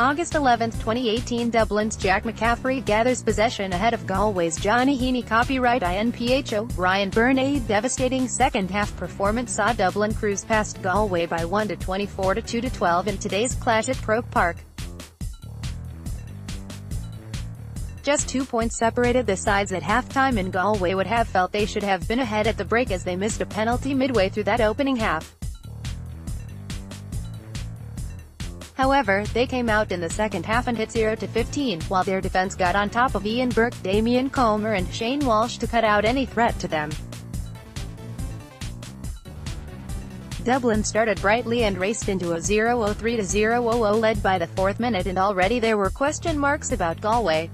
August 11, 2018 Dublin's Jack McCaffrey gathers possession ahead of Galway's Johnny Heaney. Copyright INPHO. Byrne A. Devastating second-half performance saw Dublin cruise past Galway by 1-24 to 2-12 in today's clash at Croke Park. Just 2 points separated the sides at halftime, and Galway would have felt they should have been ahead at the break as they missed a penalty midway through that opening half. However, they came out in the second half and hit 0-15, while their defense got on top of Ian Burke, Damien Comer and Shane Walsh to cut out any threat to them. Dublin started brightly and raced into a 0-3-0-0 led by the 4th minute, and already there were question marks about Galway.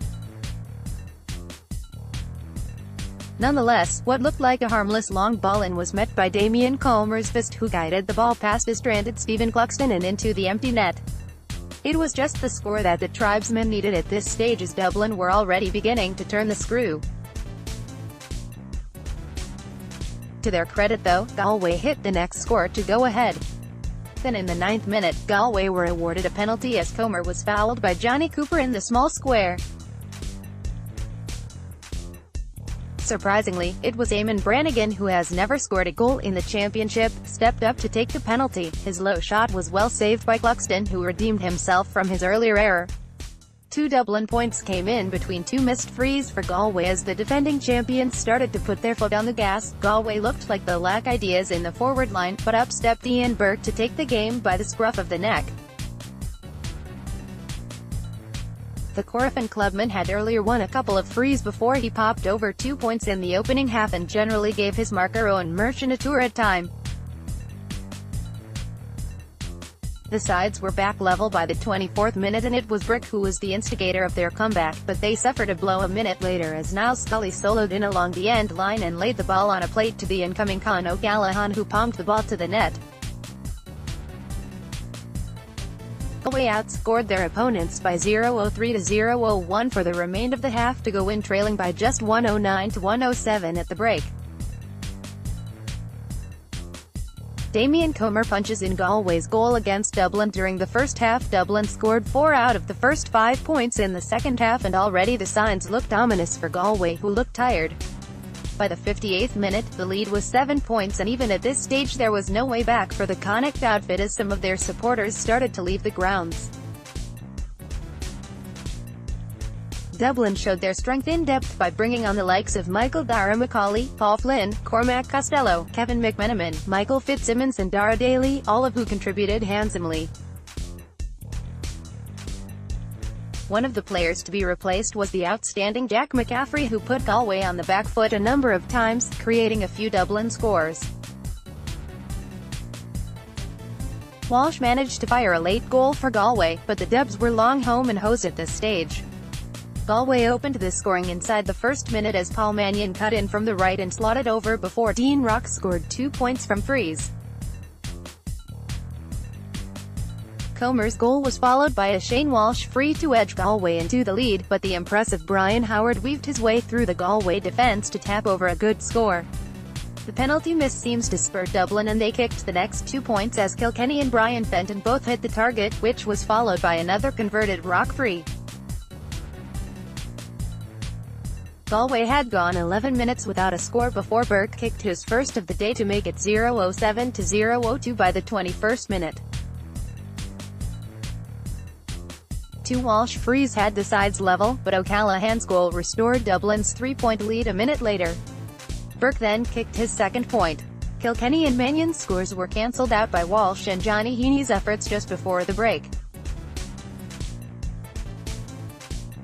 Nonetheless, what looked like a harmless long ball in was met by Damien Comer's fist, who guided the ball past his stranded Stephen Cluxton and into the empty net. It was just the score that the tribesmen needed at this stage, as Dublin were already beginning to turn the screw. To their credit though, Galway hit the next score to go ahead. Then in the 9th minute, Galway were awarded a penalty as Comer was fouled by Johnny Cooper in the small square. Surprisingly, it was Eamon Brannigan, who has never scored a goal in the championship, stepped up to take the penalty. His low shot was well saved by Cluxton, who redeemed himself from his earlier error. 2 Dublin points came in between 2 missed frees for Galway as the defending champions started to put their foot on the gas. Galway looked like they lacked ideas in the forward line, but up stepped Ian Burke to take the game by the scruff of the neck. The Corofin clubman had earlier won a couple of frees before he popped over 2 points in the opening half and generally gave his marker Owen Merchant a tour at time. The sides were back level by the 24th minute, and it was Burke who was the instigator of their comeback, but they suffered a blow a minute later as Niall Scully soloed in along the end line and laid the ball on a plate to the incoming Con O'Callaghan, who palmed the ball to the net. Galway outscored their opponents by 0-3-0-1 for the remainder of the half to go in trailing by just 109-107 at the break. Damien Comer punches in Galway's goal against Dublin during the first half. Dublin scored 4 out of the first 5 points in the second half, and already the signs looked ominous for Galway, who looked tired. By the 58th minute, the lead was 7 points, and even at this stage there was no way back for the Connacht outfit as some of their supporters started to leave the grounds. Dublin showed their strength in depth by bringing on the likes of Michael Dara McCauley, Paul Flynn, Cormac Costello, Kevin McMenamin, Michael Fitzsimmons and Dara Daly, all of who contributed handsomely. One of the players to be replaced was the outstanding Jack McCaffrey, who put Galway on the back foot a number of times, creating a few Dublin scores. Walsh managed to fire a late goal for Galway, but the Dubs were long home and hosed at this stage. Galway opened the scoring inside the first minute as Paul Mannion cut in from the right and slotted over before Dean Rock scored 2 points from frees. Comer's goal was followed by a Shane Walsh free to edge Galway into the lead, but the impressive Brian Howard weaved his way through the Galway defence to tap over a good score. The penalty miss seems to spur Dublin, and they kicked the next 2 points as Kilkenny and Brian Fenton both hit the target, which was followed by another converted Rock free. Galway had gone 11 minutes without a score before Burke kicked his first of the day to make it 0-7-0-2 by the 21st minute. 2 Walsh frees had the sides level, but O'Callaghan's goal restored Dublin's 3-point lead a minute later. Burke then kicked his second point. Kilkenny and Mannion's scores were cancelled out by Walsh and Johnny Heaney's efforts just before the break.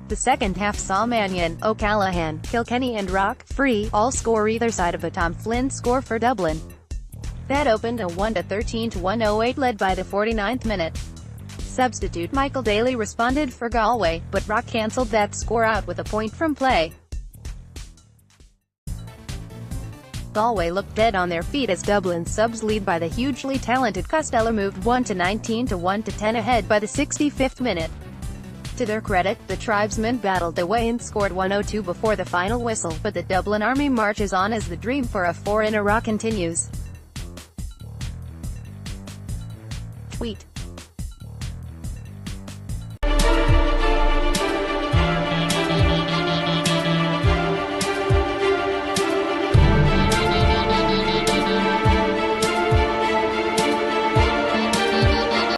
The second half saw Mannion, O'Callaghan, Kilkenny and Rock free all score either side of a Tom Flynn score for Dublin. That opened a 1-13-108 led by the 49th minute. Substitute Michael Daly responded for Galway, but Rock cancelled that score out with a point from play. Galway looked dead on their feet as Dublin's subs lead by the hugely talented Costello moved 1-19 to 1-10 ahead by the 65th minute. To their credit, the tribesmen battled away and scored 102 before the final whistle, but the Dublin Army marches on as the dream for a 4 in a row continues. Tweet.